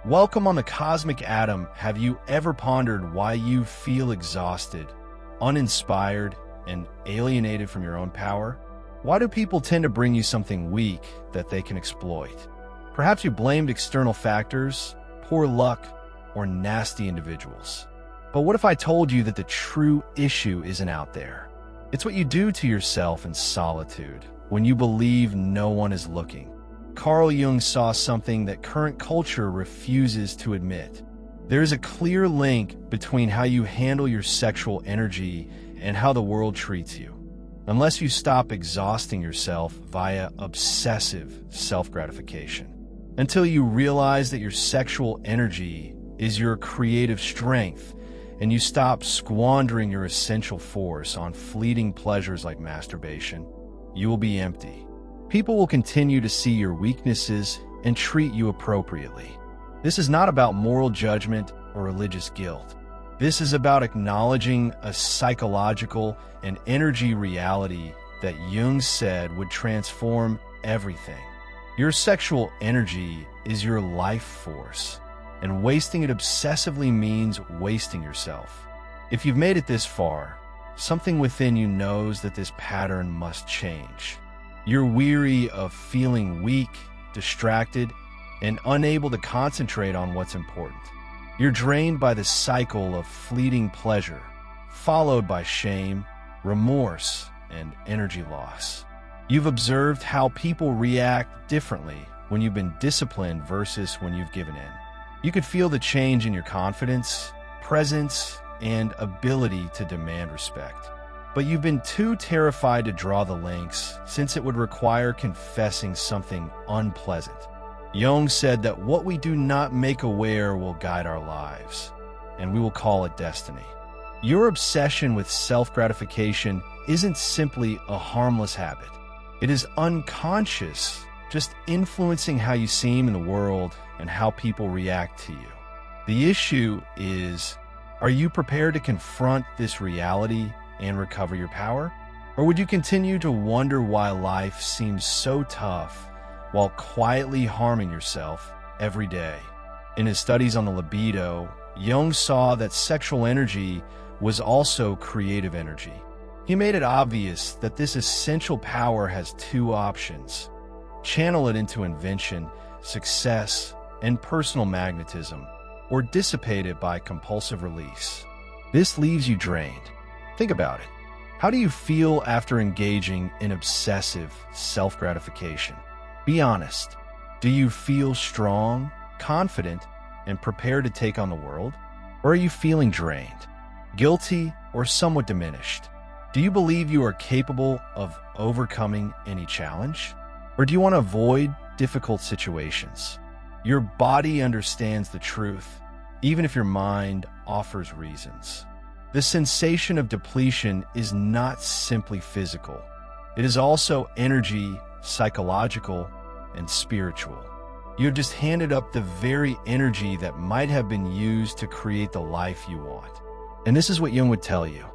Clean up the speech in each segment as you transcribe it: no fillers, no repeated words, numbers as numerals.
Welcome on the Cosmic Atom. Have you ever pondered why you feel exhausted, uninspired, and alienated from your own power? Why do people tend to bring you something weak that they can exploit? Perhaps you blamed external factors, poor luck, or nasty individuals. But what if I told you that the true issue isn't out there? It's what you do to yourself in solitude, when you believe no one is looking. Carl Jung saw something that current culture refuses to admit. There is a clear link between how you handle your sexual energy and how the world treats you. Unless you stop exhausting yourself via obsessive self-gratification. Until you realize that your sexual energy is your creative strength and you stop squandering your essential force on fleeting pleasures like masturbation, you will be empty. People will continue to see your weaknesses and treat you appropriately. This is not about moral judgment or religious guilt. This is about acknowledging a psychological and energy reality that Jung said would transform everything. Your sexual energy is your life force, and wasting it obsessively means wasting yourself. If you've made it this far, something within you knows that this pattern must change. You're weary of feeling weak, distracted, and unable to concentrate on what's important. You're drained by the cycle of fleeting pleasure, followed by shame, remorse, and energy loss. You've observed how people react differently when you've been disciplined versus when you've given in. You could feel the change in your confidence, presence, and ability to demand respect. But you've been too terrified to draw the links, since it would require confessing something unpleasant. Jung said that what we do not make aware will guide our lives, and we will call it destiny. Your obsession with self-gratification isn't simply a harmless habit. It is unconscious, just influencing how you seem in the world and how people react to you. The issue is, are you prepared to confront this reality and recover your power? Or would you continue to wonder why life seems so tough while quietly harming yourself every day? In his studies on the libido, Jung saw that sexual energy was also creative energy. He made it obvious that this essential power has two options: channel it into invention, success, and personal magnetism, or dissipate it by compulsive release. This leaves you drained. Think about it. How do you feel after engaging in obsessive self-gratification? Be honest. Do you feel strong, confident, and prepared to take on the world? Or are you feeling drained, guilty, or somewhat diminished? Do you believe you are capable of overcoming any challenge? Or do you want to avoid difficult situations? Your body understands the truth, even if your mind offers reasons. The sensation of depletion is not simply physical. It is also energy, psychological, and spiritual. You have just handed up the very energy that might have been used to create the life you want. And this is what Jung would tell you.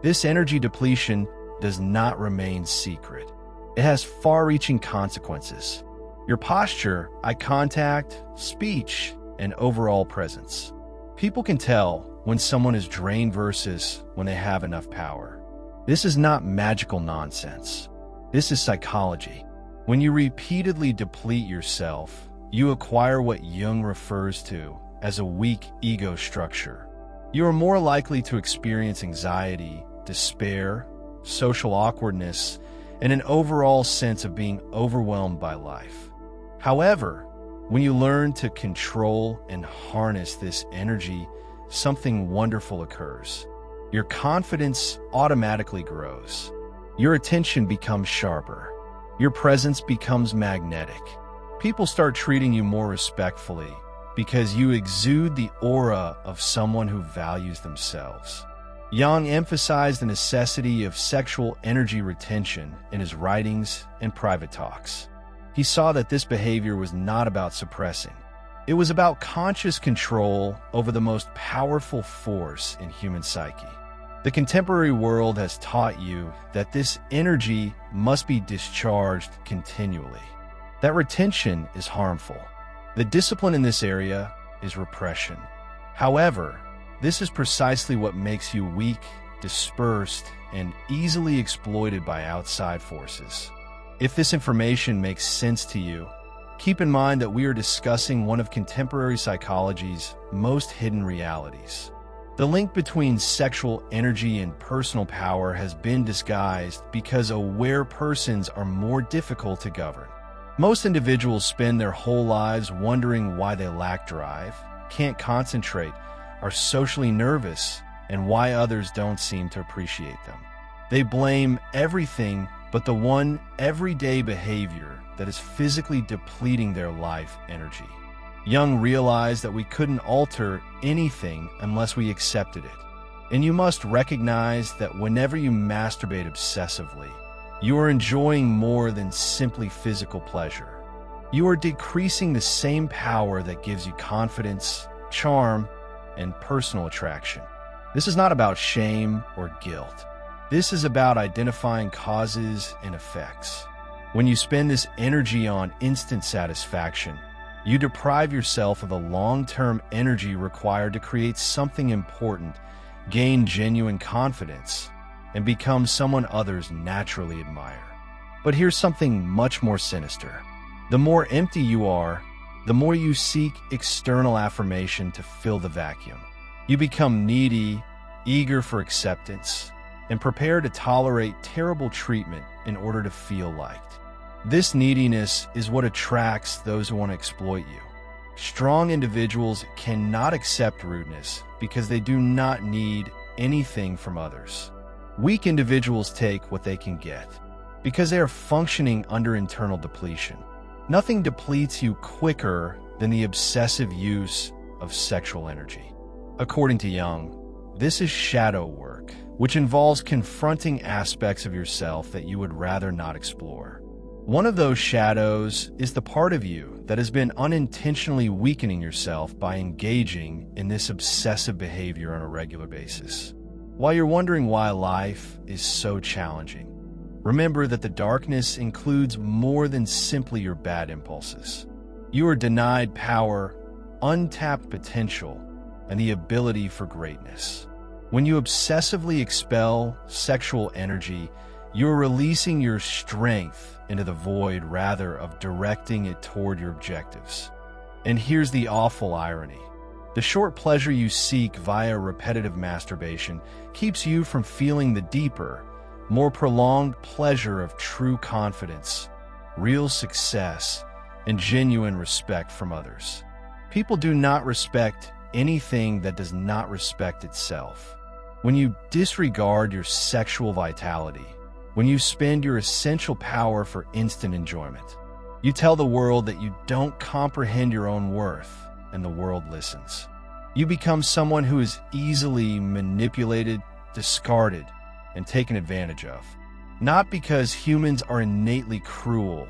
This energy depletion does not remain secret. It has far-reaching consequences. Your posture, eye contact, speech, and overall presence. People can tell when someone is drained versus when they have enough power. This is not magical nonsense. This is psychology. When you repeatedly deplete yourself, you acquire what Jung refers to as a weak ego structure. You are more likely to experience anxiety, despair, social awkwardness, and an overall sense of being overwhelmed by life. However, when you learn to control and harness this energy, something wonderful occurs. Your confidence automatically grows. Your attention becomes sharper. Your presence becomes magnetic. People start treating you more respectfully because you exude the aura of someone who values themselves. Jung emphasized the necessity of sexual energy retention in his writings and private talks. He saw that this behavior was not about suppressing. It was about conscious control over the most powerful force in human psyche. The contemporary world has taught you that this energy must be discharged continually. That retention is harmful. The discipline in this area, is repression. However, this is precisely what makes you weak, dispersed, and easily exploited by outside forces. If this information makes sense to you, keep in mind that we are discussing one of contemporary psychology's most hidden realities. The link between sexual energy and personal power has been disguised because aware persons are more difficult to govern. Most individuals spend their whole lives wondering why they lack drive, can't concentrate, are socially nervous, and why others don't seem to appreciate them. They blame everything but the one everyday behavior that is physically depleting their life energy. Jung realized that we couldn't alter anything unless we accepted it. And you must recognize that whenever you masturbate obsessively, you are enjoying more than simply physical pleasure. You are decreasing the same power that gives you confidence, charm, and personal attraction. This is not about shame or guilt. This is about identifying causes and effects. When you spend this energy on instant satisfaction, you deprive yourself of the long-term energy required to create something important, gain genuine confidence, and become someone others naturally admire. But here's something much more sinister. The more empty you are, the more you seek external affirmation to fill the vacuum. You become needy, eager for acceptance, and prepared to tolerate terrible treatment in order to feel liked. This neediness is what attracts those who want to exploit you. Strong individuals cannot accept rudeness because they do not need anything from others. Weak individuals take what they can get because they are functioning under internal depletion. Nothing depletes you quicker than the obsessive use of sexual energy. According to Jung, this is shadow work, which involves confronting aspects of yourself that you would rather not explore. One of those shadows is the part of you that has been unintentionally weakening yourself by engaging in this obsessive behavior on a regular basis. While you're wondering why life is so challenging, remember that the darkness includes more than simply your bad impulses. You are denied power, untapped potential, and the ability for greatness. When you obsessively expel sexual energy, you are releasing your strength into the void rather of directing it toward your objectives. And here's the awful irony. The short pleasure you seek via repetitive masturbation keeps you from feeling the deeper, more prolonged pleasure of true confidence, real success, and genuine respect from others. People do not respect anything that does not respect itself. When you disregard your sexual vitality, when you spend your essential power for instant enjoyment, you tell the world that you don't comprehend your own worth, and the world listens. You become someone who is easily manipulated, discarded, and taken advantage of. Not because humans are innately cruel,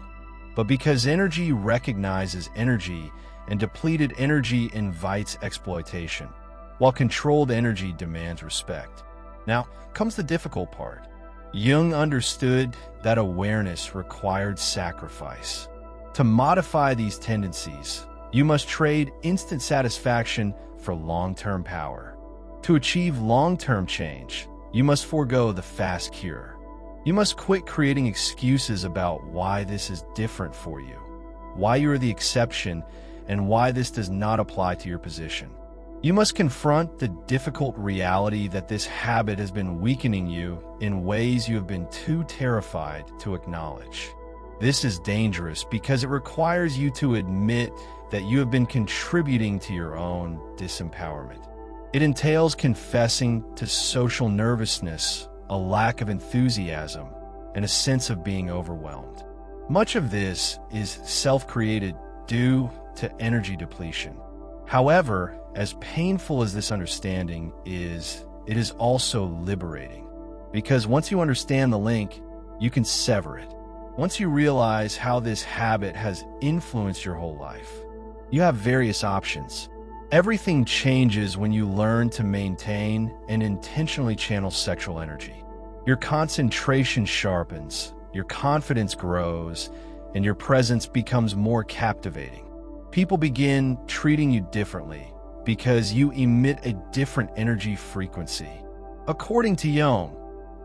but because energy recognizes energy, and depleted energy invites exploitation, while controlled energy demands respect. Now comes the difficult part. Jung understood that awareness required sacrifice. To modify these tendencies, you must trade instant satisfaction for long-term power. To achieve long-term change, you must forego the fast cure. You must quit creating excuses about why this is different for you, why you are the exception, and why this does not apply to your position. You must confront the difficult reality that this habit has been weakening you in ways you have been too terrified to acknowledge. This is dangerous because it requires you to admit that you have been contributing to your own disempowerment. It entails confessing to social nervousness, a lack of enthusiasm, and a sense of being overwhelmed. Much of this is self-created due to energy depletion. However, as painful as this understanding is, it is also liberating. Because once you understand the link, you can sever it. Once you realize how this habit has influenced your whole life, you have various options. Everything changes when you learn to maintain and intentionally channel sexual energy. Your concentration sharpens, your confidence grows, and your presence becomes more captivating. People begin treating you differently because you emit a different energy frequency. According to Jung,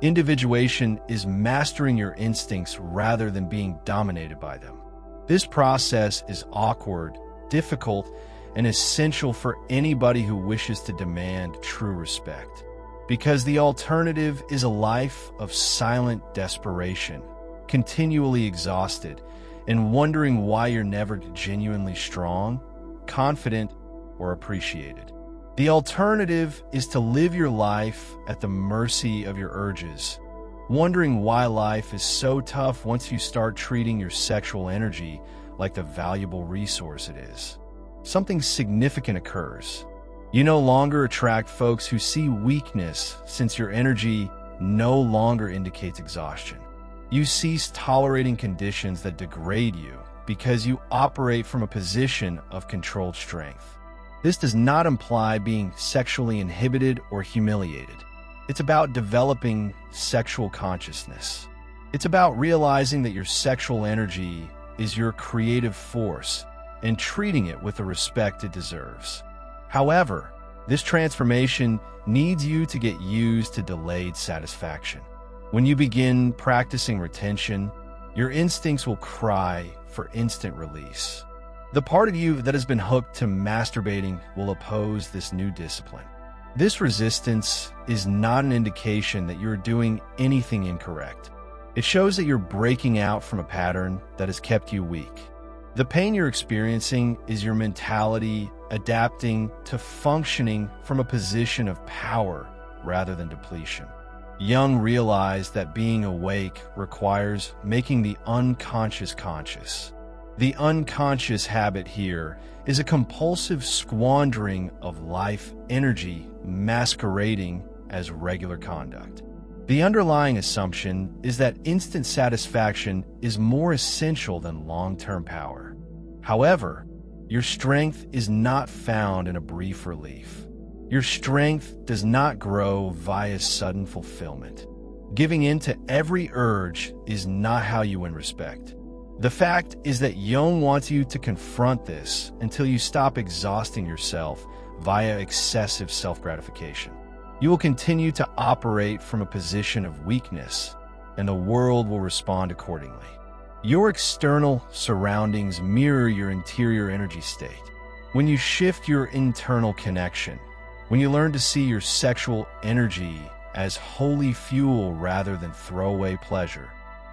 individuation is mastering your instincts rather than being dominated by them. This process is awkward, difficult, and essential for anybody who wishes to demand true respect. Because the alternative is a life of silent desperation, continually exhausted, and wondering why you're never genuinely strong, confident, or appreciated. The alternative is to live your life at the mercy of your urges, wondering why life is so tough once you start treating your sexual energy like the valuable resource it is. Something significant occurs. You no longer attract folks who see weakness, since your energy no longer indicates exhaustion. You cease tolerating conditions that degrade you because you operate from a position of controlled strength. This does not imply being sexually inhibited or humiliated. It's about developing sexual consciousness. It's about realizing that your sexual energy is your creative force and treating it with the respect it deserves. However, this transformation needs you to get used to delayed satisfaction. When you begin practicing retention, your instincts will cry for instant release. The part of you that has been hooked to masturbating will oppose this new discipline. This resistance is not an indication that you're doing anything incorrect. It shows that you're breaking out from a pattern that has kept you weak. The pain you're experiencing is your mentality adapting to functioning from a position of power rather than depletion. Jung realized that being awake requires making the unconscious conscious. The unconscious habit here is a compulsive squandering of life energy masquerading as regular conduct. The underlying assumption is that instant satisfaction is more essential than long-term power. However, your strength is not found in a brief relief. Your strength does not grow via sudden fulfillment. Giving in to every urge is not how you win respect. The fact is that Jung wants you to confront this until you stop exhausting yourself via excessive self-gratification. You will continue to operate from a position of weakness, and the world will respond accordingly. Your external surroundings mirror your interior energy state. When you shift your internal connection, when you learn to see your sexual energy as holy fuel rather than throwaway pleasure,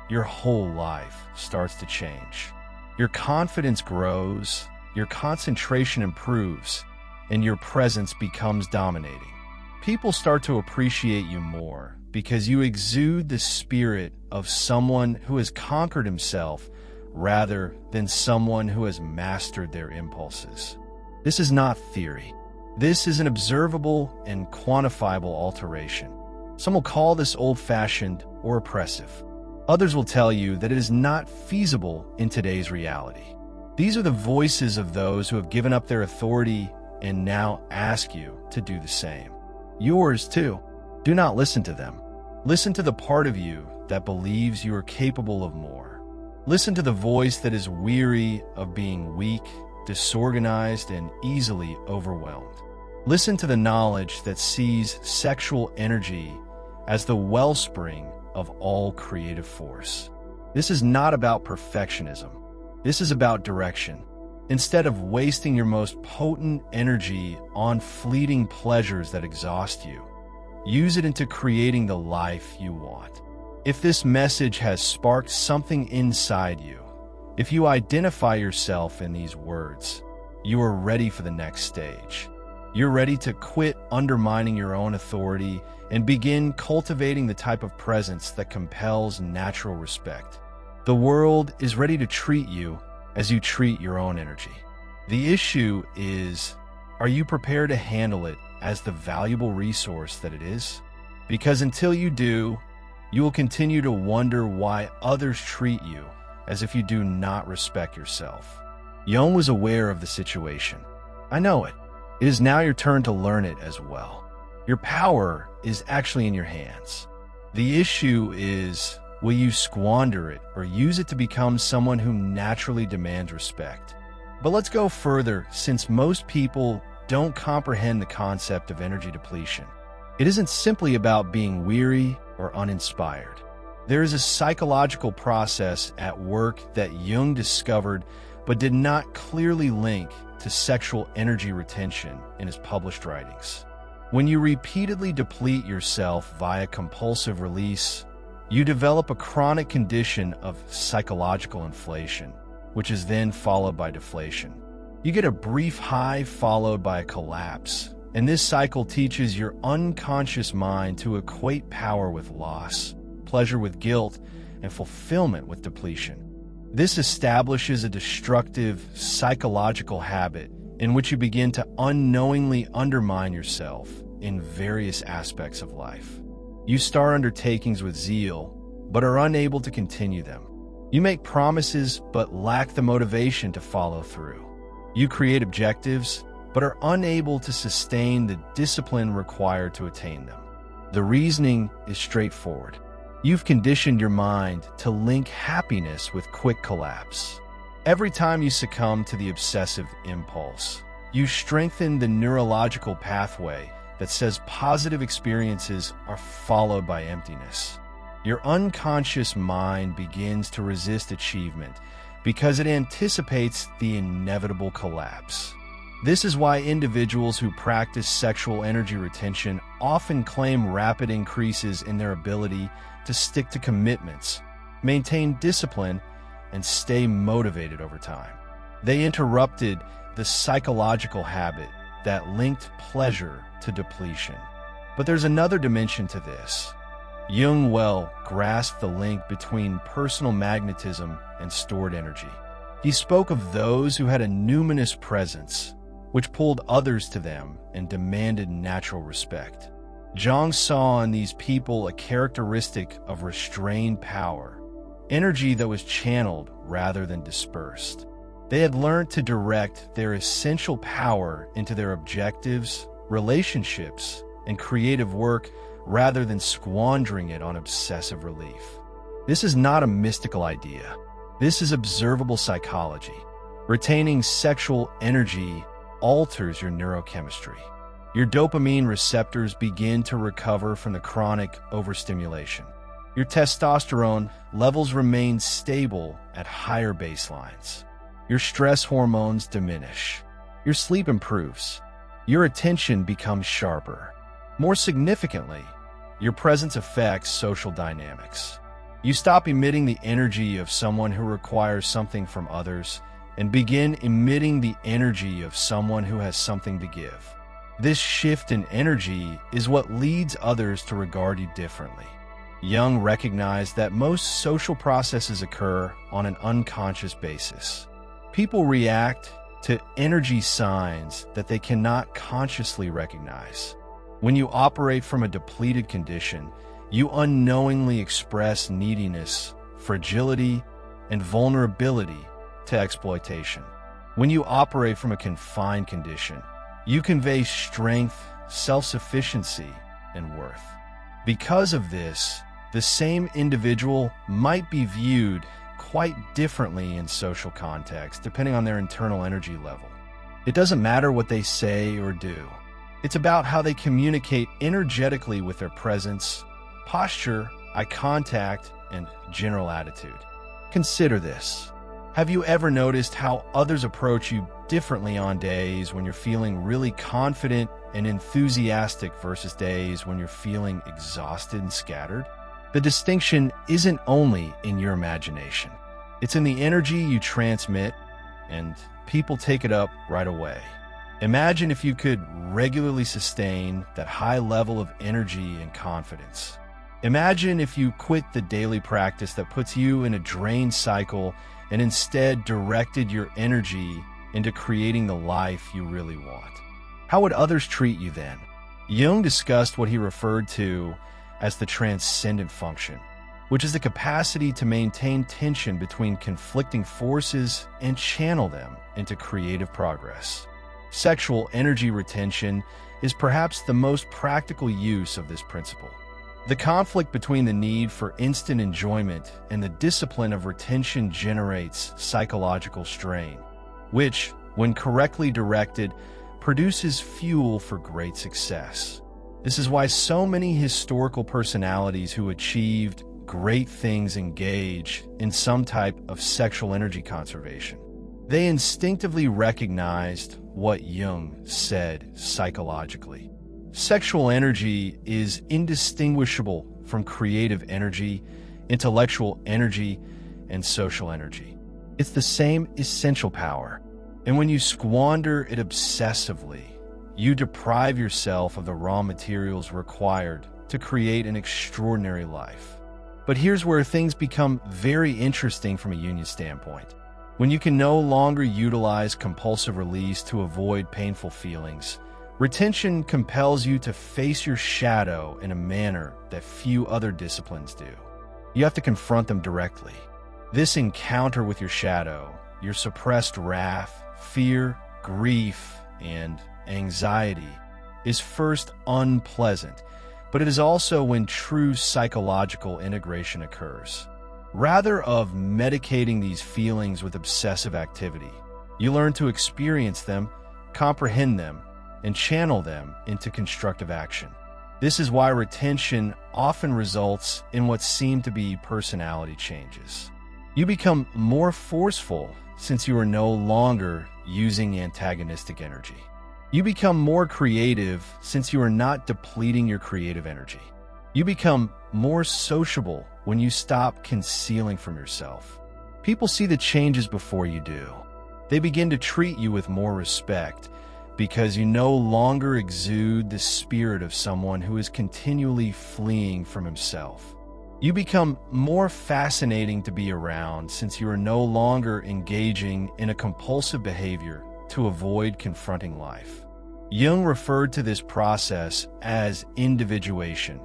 your whole life starts to change. Your confidence grows, your concentration improves, and your presence becomes dominating. People start to appreciate you more because you exude the spirit of someone who has conquered himself rather than someone who has mastered their impulses. This is not theory. This is an observable and quantifiable alteration. Some will call this old-fashioned or oppressive. Others will tell you that it is not feasible in today's reality. These are the voices of those who have given up their authority and now ask you to do the same. Yours too. Do not listen to them. Listen to the part of you that believes you are capable of more. Listen to the voice that is weary of being weak, disorganized, and easily overwhelmed. Listen to the knowledge that sees sexual energy as the wellspring of all creative force. This is not about perfectionism. This is about direction. Instead of wasting your most potent energy on fleeting pleasures that exhaust you, use it into creating the life you want. If this message has sparked something inside you, if you identify yourself in these words, you are ready for the next stage. You're ready to quit undermining your own authority and begin cultivating the type of presence that compels natural respect. The world is ready to treat you as you treat your own energy. The issue is, are you prepared to handle it as the valuable resource that it is? Because until you do, you will continue to wonder why others treat you as if you do not respect yourself. Jung was aware of the situation. I know it. It is now your turn to learn it as well. Your power is actually in your hands. The issue is, will you squander it or use it to become someone who naturally demands respect? But let's go further, since most people don't comprehend the concept of energy depletion. It isn't simply about being weary or uninspired. There is a psychological process at work that Jung discovered but did not clearly link to sexual energy retention in his published writings. When you repeatedly deplete yourself via compulsive release, you develop a chronic condition of psychological inflation, which is then followed by deflation. You get a brief high followed by a collapse, and this cycle teaches your unconscious mind to equate power with loss, pleasure with guilt, and fulfillment with depletion. This establishes a destructive psychological habit in which you begin to unknowingly undermine yourself in various aspects of life. You start undertakings with zeal, but are unable to continue them. You make promises, but lack the motivation to follow through. You create objectives, but are unable to sustain the discipline required to attain them. The reasoning is straightforward. You've conditioned your mind to link happiness with quick collapse. Every time you succumb to the obsessive impulse, you strengthen the neurological pathway that says positive experiences are followed by emptiness. Your unconscious mind begins to resist achievement because it anticipates the inevitable collapse. This is why individuals who practice sexual energy retention often claim rapid increases in their ability to stick to commitments, maintain discipline, and stay motivated over time. They interrupted the psychological habit that linked pleasure to depletion. But there's another dimension to this. Jung well grasped the link between personal magnetism and stored energy. He spoke of those who had a numinous presence, which pulled others to them and demanded natural respect. Jung saw in these people a characteristic of restrained power, energy that was channeled rather than dispersed. They had learned to direct their essential power into their objectives, relationships, and creative work rather than squandering it on obsessive relief. This is not a mystical idea. This is observable psychology. Retaining sexual energy alters your neurochemistry. Your dopamine receptors begin to recover from the chronic overstimulation. Your testosterone levels remain stable at higher baselines. Your stress hormones diminish. Your sleep improves. Your attention becomes sharper. More significantly, your presence affects social dynamics. You stop emitting the energy of someone who requires something from others and begin emitting the energy of someone who has something to give. This shift in energy is what leads others to regard you differently. Jung recognized that most social processes occur on an unconscious basis. People react to energy signs that they cannot consciously recognize. When you operate from a depleted condition, you unknowingly express neediness, fragility, and vulnerability to exploitation. When you operate from a confined condition, you convey strength, self-sufficiency, and worth. Because of this, the same individual might be viewed quite differently in social contexts, depending on their internal energy level. It doesn't matter what they say or do. It's about how they communicate energetically with their presence, posture, eye contact, and general attitude. Consider this. Have you ever noticed how others approach you differently on days when you're feeling really confident and enthusiastic versus days when you're feeling exhausted and scattered? The distinction isn't only in your imagination. It's in the energy you transmit, and people take it up right away. Imagine if you could regularly sustain that high level of energy and confidence. Imagine if you quit the daily practice that puts you in a drained cycle and instead directed your energy into creating the life you really want. How would others treat you then? Jung discussed what he referred to as the transcendent function, which is the capacity to maintain tension between conflicting forces and channel them into creative progress. Sexual energy retention is perhaps the most practical use of this principle. The conflict between the need for instant enjoyment and the discipline of retention generates psychological strain. which, when correctly directed, produces fuel for great success. This is why so many historical personalities who achieved great things engage in some type of sexual energy conservation. They instinctively recognized what Jung said psychologically. Sexual energy is indistinguishable from creative energy, intellectual energy, and social energy. It's the same essential power. And when you squander it obsessively, you deprive yourself of the raw materials required to create an extraordinary life. But here's where things become very interesting from a Jungian standpoint. When you can no longer utilize compulsive release to avoid painful feelings, retention compels you to face your shadow in a manner that few other disciplines do. You have to confront them directly. This encounter with your shadow, your suppressed wrath, fear, grief, and anxiety, is first unpleasant, but it is also when true psychological integration occurs. Rather of medicating these feelings with obsessive activity, you learn to experience them, comprehend them, and channel them into constructive action. This is why retention often results in what seem to be personality changes. You become more forceful since you are no longer using antagonistic energy. You become more creative since you are not depleting your creative energy. You become more sociable when you stop concealing from yourself. People see the changes before you do. They begin to treat you with more respect because you no longer exude the spirit of someone who is continually fleeing from himself. You become more fascinating to be around since you are no longer engaging in a compulsive behavior to avoid confronting life. Jung referred to this process as individuation,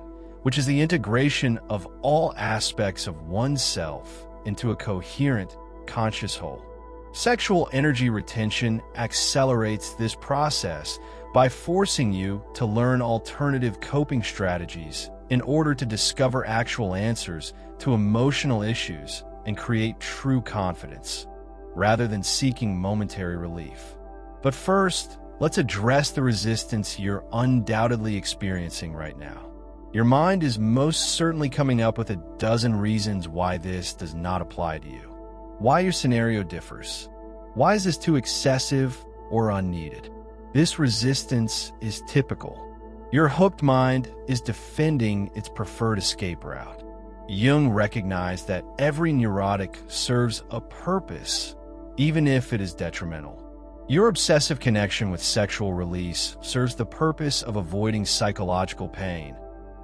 which is the integration of all aspects of oneself into a coherent, conscious whole. Sexual energy retention accelerates this process by forcing you to learn alternative coping strategies in order to discover actual answers to emotional issues and create true confidence, rather than seeking momentary relief. But first, let's address the resistance you're undoubtedly experiencing right now. Your mind is most certainly coming up with a dozen reasons why this does not apply to you. Why your scenario differs. Why is this too excessive or unneeded? This resistance is typical. Your hooked mind is defending its preferred escape route. Jung recognized that every neurotic serves a purpose, even if it is detrimental. Your obsessive connection with sexual release serves the purpose of avoiding psychological pain,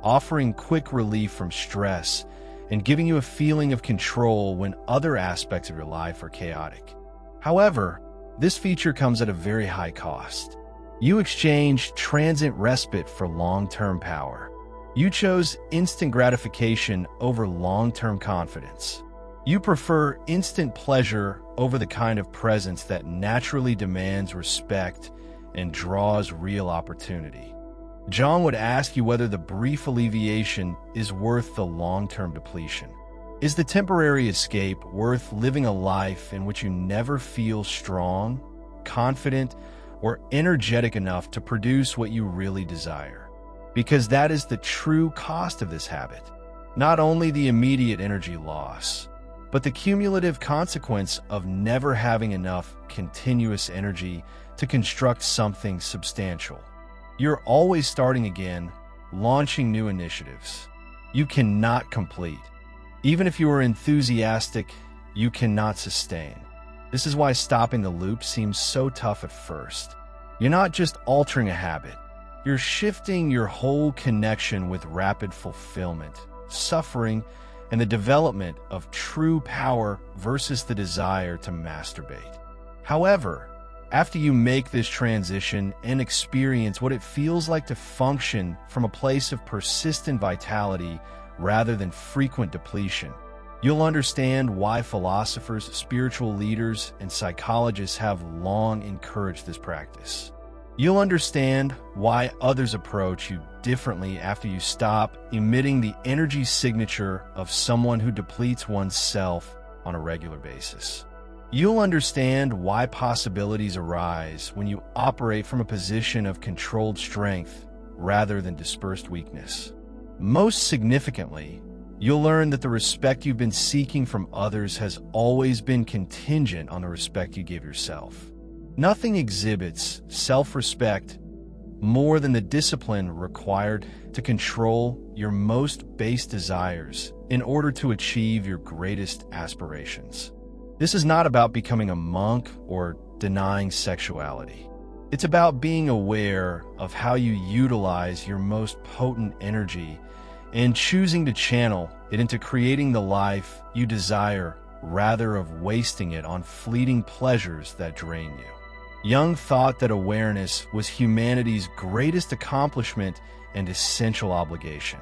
offering quick relief from stress, and giving you a feeling of control when other aspects of your life are chaotic. However, this feature comes at a very high cost. You exchange transient respite for long-term power. You chose instant gratification over long-term confidence. You prefer instant pleasure over the kind of presence that naturally demands respect and draws real opportunity. Jung would ask you whether the brief alleviation is worth the long-term depletion. Is the temporary escape worth living a life in which you never feel strong, confident, or energetic enough to produce what you really desire? Because that is the true cost of this habit. Not only the immediate energy loss, but the cumulative consequence of never having enough continuous energy to construct something substantial. You're always starting again, launching new initiatives. You cannot complete. Even if you are enthusiastic, you cannot sustain. This is why stopping the loop seems so tough at first. You're not just altering a habit. You're shifting your whole connection with rapid fulfillment, suffering, and the development of true power versus the desire to masturbate. However, after you make this transition and experience what it feels like to function from a place of persistent vitality rather than frequent depletion, you'll understand why philosophers, spiritual leaders, and psychologists have long encouraged this practice. You'll understand why others approach you differently after you stop emitting the energy signature of someone who depletes oneself on a regular basis. You'll understand why possibilities arise when you operate from a position of controlled strength rather than dispersed weakness. Most significantly, you'll learn that the respect you've been seeking from others has always been contingent on the respect you give yourself. Nothing exhibits self-respect more than the discipline required to control your most base desires in order to achieve your greatest aspirations. This is not about becoming a monk or denying sexuality. It's about being aware of how you utilize your most potent energy and choosing to channel it into creating the life you desire rather of wasting it on fleeting pleasures that drain you. Jung thought that awareness was humanity's greatest accomplishment and essential obligation.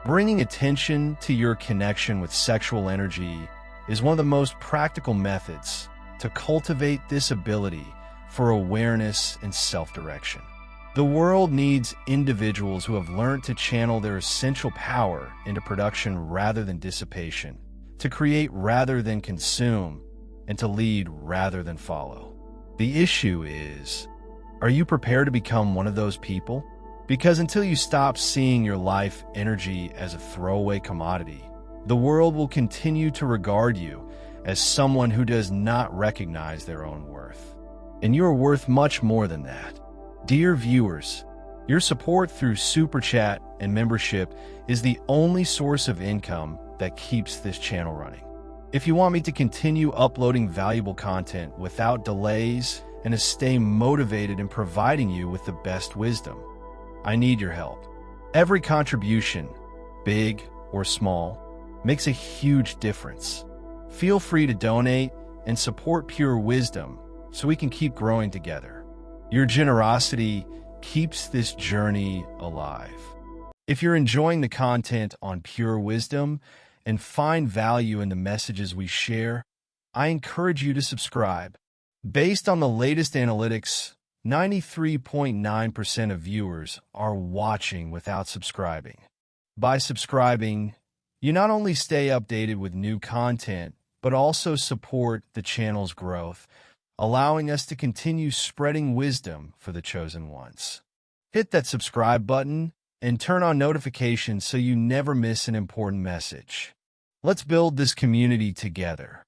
Bringing attention to your connection with sexual energy is one of the most practical methods to cultivate this ability for awareness and self-direction. The world needs individuals who have learned to channel their essential power into production rather than dissipation, to create rather than consume, and to lead rather than follow. The issue is, are you prepared to become one of those people? Because until you stop seeing your life energy as a throwaway commodity, the world will continue to regard you as someone who does not recognize their own worth. And you are worth much more than that. Dear viewers, your support through Super Chat and membership is the only source of income that keeps this channel running. If you want me to continue uploading valuable content without delays and to stay motivated in providing you with the best wisdom, I need your help. Every contribution, big or small, makes a huge difference. Feel free to donate and support Pure Wisdom so we can keep growing together. Your generosity keeps this journey alive. If you're enjoying the content on Pure Wisdom and find value in the messages we share, I encourage you to subscribe. Based on the latest analytics, 93.9% of viewers are watching without subscribing. By subscribing, you not only stay updated with new content, but also support the channel's growth, allowing us to continue spreading wisdom for the chosen ones. Hit that subscribe button and turn on notifications so you never miss an important message. Let's build this community together.